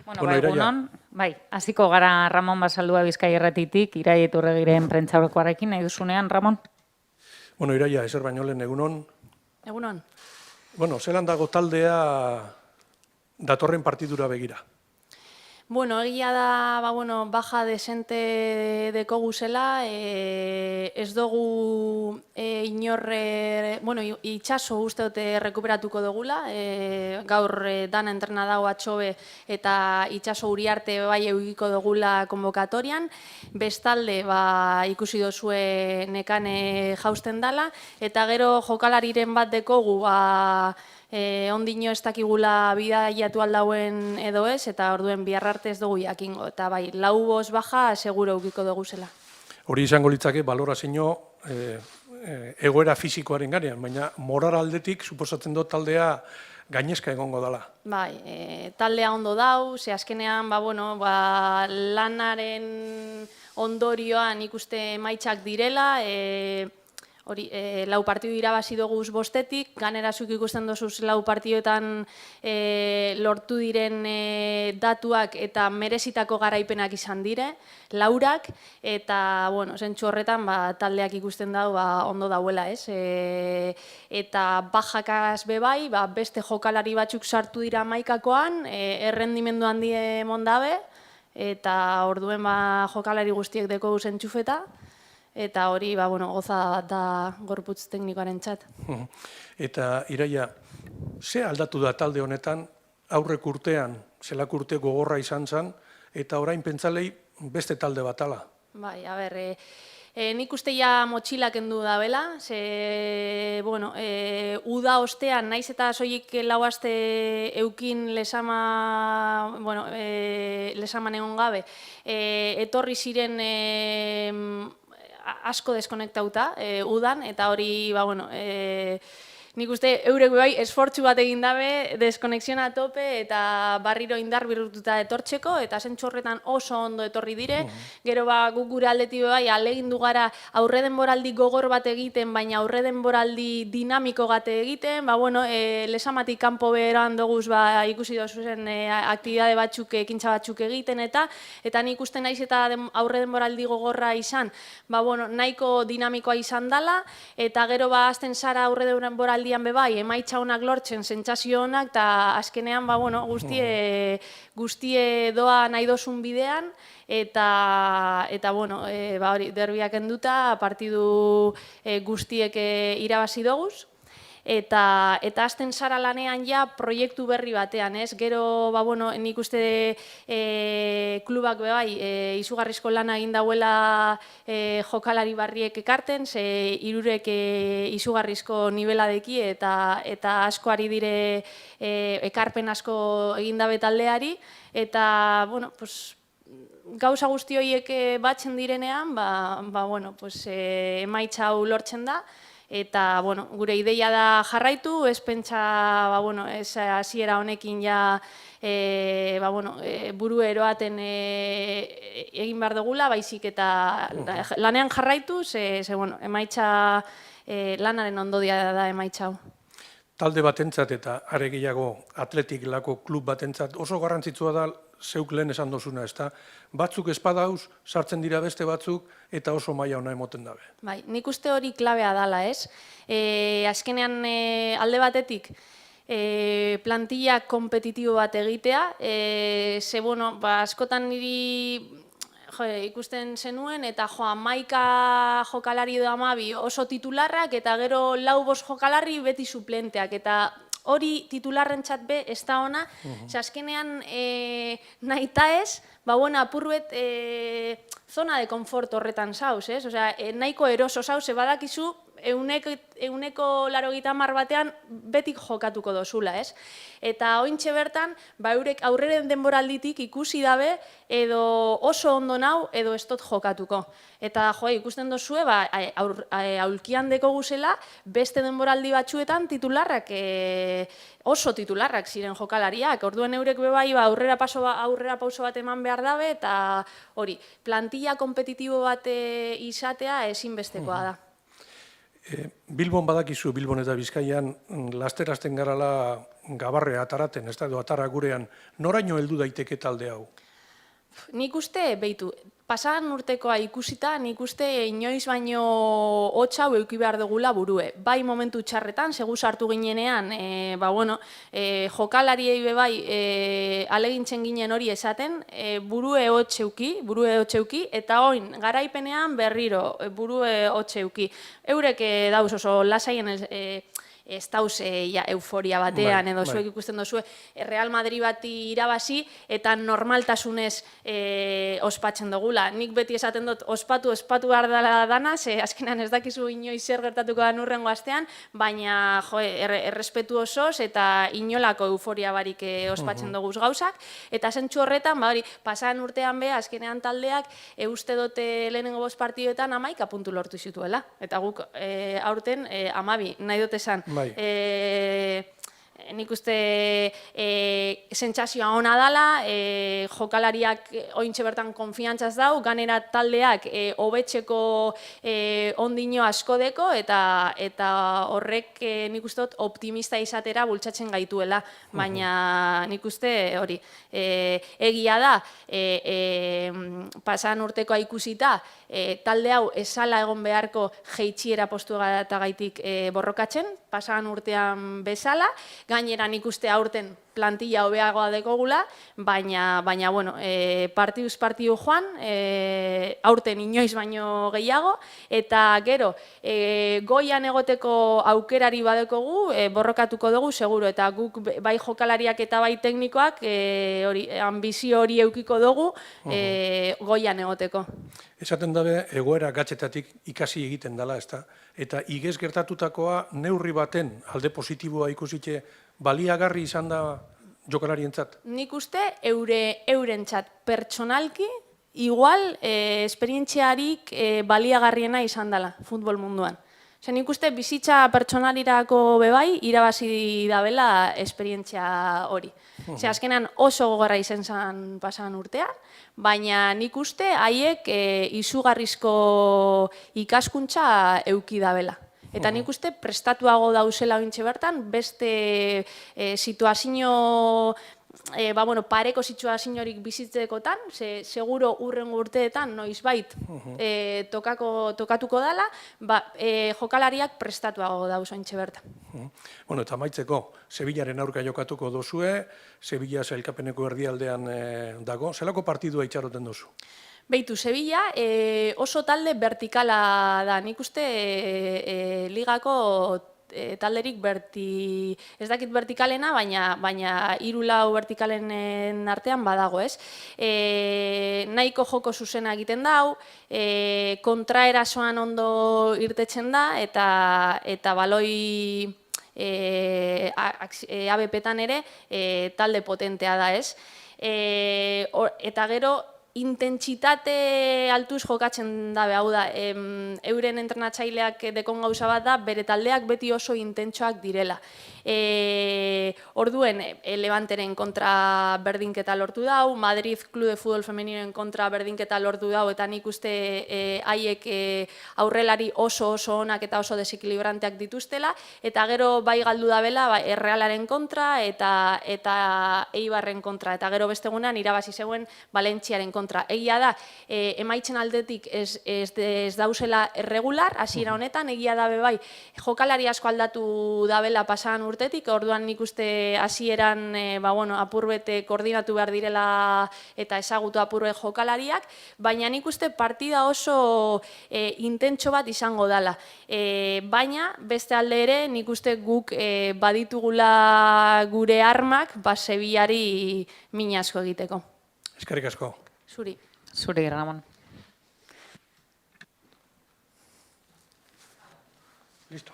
Bueno, egunon, bai, hasiko gara Ramon Basaldua Bizkai Irratitik, Irai Iturregiren prentsaurrekoarekin, nahi duzunean, Ramon? Bueno, Iraia, ezer baino lehen egunon. Egunon. Bueno, zelan dago taldea datorren partidura begira? Bueno, egia da, baja desente dekogu zela, ez dugu inorre, itxaso uste dute rekuperatuko dugula, gaur dana entrena dago atxobe eta itxaso Uriarte bai eugiko dugula konbokatorian, bestalde ikusi dozue nekane jausten dala, eta gero jokalariren bat dekogu, ondino ez dakigula bidaiatu aldauen edo ez, eta orduen bihar arte ez dugu jakingo. Eta bai, lau bost baja seguro eukiko dugu zela. Hori izango litzake balorazio egoera fisikoaren ganean, baina moral aldetik suposatzen dut taldea gainezka egongo dela. Bai, taldea ondo dau, ze azkenean lanaren ondorioan ikuste emaitzak direla, lau partidu irabazi doguz bostetik, ganera zuk ikusten dozuz lau partiduetan lortu diren datuak eta merezitako garaipenak izan dire, laurak, eta, zentzu horretan, taldeak ikusten dau ondo dauela, ez? Eta bajakaz bebai, beste jokalari batzuk sartu dira maikakoan, errendimendu handi mondabe, eta orduen jokalari guztiek deko zentxufeta, eta hori, goza da gorputz teknikoaren txat. Eta, Iraia, ze aldatu da talde honetan, aurrek urtean, zelak urte gogorra izan zen, eta orain pentzalei beste talde batala? Bai, nik uste ja motxilak endu da bela, uda ostean, naiz eta soilik lau aste eukin lesaman egon gabe, etorri ziren asko deskonektauta udan, eta hori, nik uste eurek bai esfortzu bat egin dabe, deskonexiona tope eta barriro indar birrututa etortzeko, eta zentzu horretan oso ondo etorri dire. Gero guk gure aldetik bai ahalegindu gara aurre denboraldi gogor bat egiten, baina aurre denboraldi dinamiko bat egiten, lesamatik kanpo beheran doguz ikusi dozuzen aktibidade batzuk, ekintza batzuk egiten, eta nik uste naiz eta aurre denboraldi gogorra izan, nahiko dinamikoa izan dala, eta gero azten zara aurre denboraldi bebai, emaitza honak lortzen, sentsazio honak, eta azkenean, guztie doa nahi dozun bidean, eta derbiak enduta, partidu guztiek irabazi doguz, eta azten zara lanean ja proiektu berri batean, ez? Gero, nik uste klubak bebai, izugarrizko lana egin dauela jokalari barriek ekarten, ze hirurek izugarrizko nivela deki eta asko ari dire ekarpen asko egin dabe taldeari, eta, gauza guzti horiek batzen direnean, emaitza hau lortzen da, eta, gure ideia da jarraitu, ez pentsa, ez hasiera honekin ja, buru eroaten egin behar dugula, baizik eta lanean jarraitu, emaitza lanaren ondodia da emaitza hau. Talde batentzat eta are gehiago atletik lako klub batentzat oso garrantzitsua da zeuk lehen esan dozuna, ezta? Batzuk espadauz, sartzen dira beste batzuk, eta oso maila ona emoten dabe. Bai, nik uste hori klabea dala, ez? Azkenean alde batetik, plantilla kompetitibo bat egitea, askotan niri ikusten zenuen, eta maika jokalari edo amabi oso titularrak, eta gero lau bost jokalari beti suplenteak, eta hori titularrentzat be ez da ona, azkenean nahi ta ez, apurruet zona de konfort horretan zauz, ez? Nahiko eroso zauz, badakizu, euneko 80 batean betik jokatuko dozula, ez? Eta ointxe bertan, eurek aurreren denboralditik ikusi dabe, edo oso ondo nau, edo ez dut jokatuko. Eta ikusten dozue, aulkian deko guzela, beste denboraldi batzuetan titularrak, oso titularrak ziren jokalariak. Orduen eurek bebai aurrera pauso bat eman behar dabe, eta hori, plantilla kompetitibo bat izatea ezinbestekoa da. Bilbon badakizu, Bilbon eta Bizkaian, lasterazten garala gabarrea ataraten, ez da, edo atara gurean, noraino heldu daiteke talde hau? Nik uste, behitu, pasadan urtekoa ikusita, nik uste inoiz baino hotza hau euki behar dugula burue. Bai momentu txarretan, segu sartu ginenean, jokalariei bebai alegintzen ginen hori esaten, burue hotxeuki, eta oin, garaipenean berriro burue hotxeuki. Eurek dauz oso lasaien ez dauz euforia batean, edo zuek ikusten duzue Real Madrid bati irabazi eta normaltasunez ospatzen dugula. Nik beti esaten dut ospatu behar dela dana, ze azkenan ez dakizu inoiz zer gertatuko da urrengo astean, baina errespetu osoz eta inolako euforia barik ospatzen duguz gauzak. Eta zentzu horretan, pasadan urtean beha, azkenean taldeak, uste dute lehenengo 5 partidoetan 11 puntu lortu zituela. Eta guk aurten 12, nahi dut esan. Nik uste sentsazioa ona dela, jokalariak ointxe bertan konfiantzaz dau, ganera taldeak hobetzeko ondino asko deko, eta horrek nik uste dut optimista izatera bultzatzen gaituela, baina nik uste hori, egia da, pasan urtekoa ikusita, talde hau esala egon beharko jeitxiera postuetagaitik borrokatzen, pasan urtean bezala, gainera nik uste aurten plantilla hobeagoa dekogula, baina partiduz partidu joan, aurten inoiz baino gehiago, eta gero, goian egoteko aukerari badekogu, borrokatuko dugu, seguro, eta guk bai jokalariak eta bai teknikoak ambizio hori eukiko dugu goian egoteko. Esaten dabe, egoera gatzetatik ikasi egiten dela, ezta? Eta igez gertatutakoa neurri baten alde positiboa ikusitxe baliagarri izan da jokalarientzat? Nik uste eurentzat pertsonalki igual esperientziarik baliagarriena izan dela futbol munduan. Nik uste bizitza pertsonalirako bebai irabazi dabela esperientzia hori. Azkenan oso gogorra izan zen pasan urtean, baina nik uste haiek izugarrizko ikaskuntza euki dabela. Eta nik uste prestatuago dauzela ointxe bertan, beste situazio, pareko situaziorik bizitzekotan, seguro urrengo urteetan noizbait tokatuko dela, jokalariak prestatuago dauz ointxe bertan. Eta maitzeko, Sevillaren aurka jokatuko dozue, Sevilla sailkapeneko erdialdean dago, zelako partidua itxaroten dozu? Beitu, Sevilla oso talde vertikala da, nik uste ligako talderik ez dakit vertikalena, baina 3-4 vertikalenen artean badago, ez? Nahiko joko zuzena egiten dau, kontraerasoan ondo irtetzen da, eta baloi ABP-tan ere talde potentea da, ez? Eta gero, intentsitate altuz jokatzen dabe, hau da, euren entrenatzaileak dekon gauza bat da, bere taldeak beti oso intentsoak direla. Orduen, Levanteren kontra berdinketa lortu dau, Madrid Club de Fútbol Femeninoen kontra berdinketa lortu dau, eta nik uste haiek aurrelari oso onak eta oso desekilibranteak dituztela, eta gero bai galdu dabela Errealaren kontra eta Eibarren kontra, eta gero bestegunean irabazi zegoen Valentziaren kontra. Egia da, emaitzen aldetik ez dauzela regular, hasiera honetan, egia da bai, jokalari asko aldatu dabela pasadan urtetik, orduan nik uste hasieran apurbete koordinatu behar direla eta ezagutu apurbe jokalariak, baina nik uste partida oso intentso bat izango dela. Baina, beste alde ere, nik uste guk baditugula gure armak, Sevillari min asko egiteko. Eskerrik asko. Zuri. Zuri, Ramon. Listo.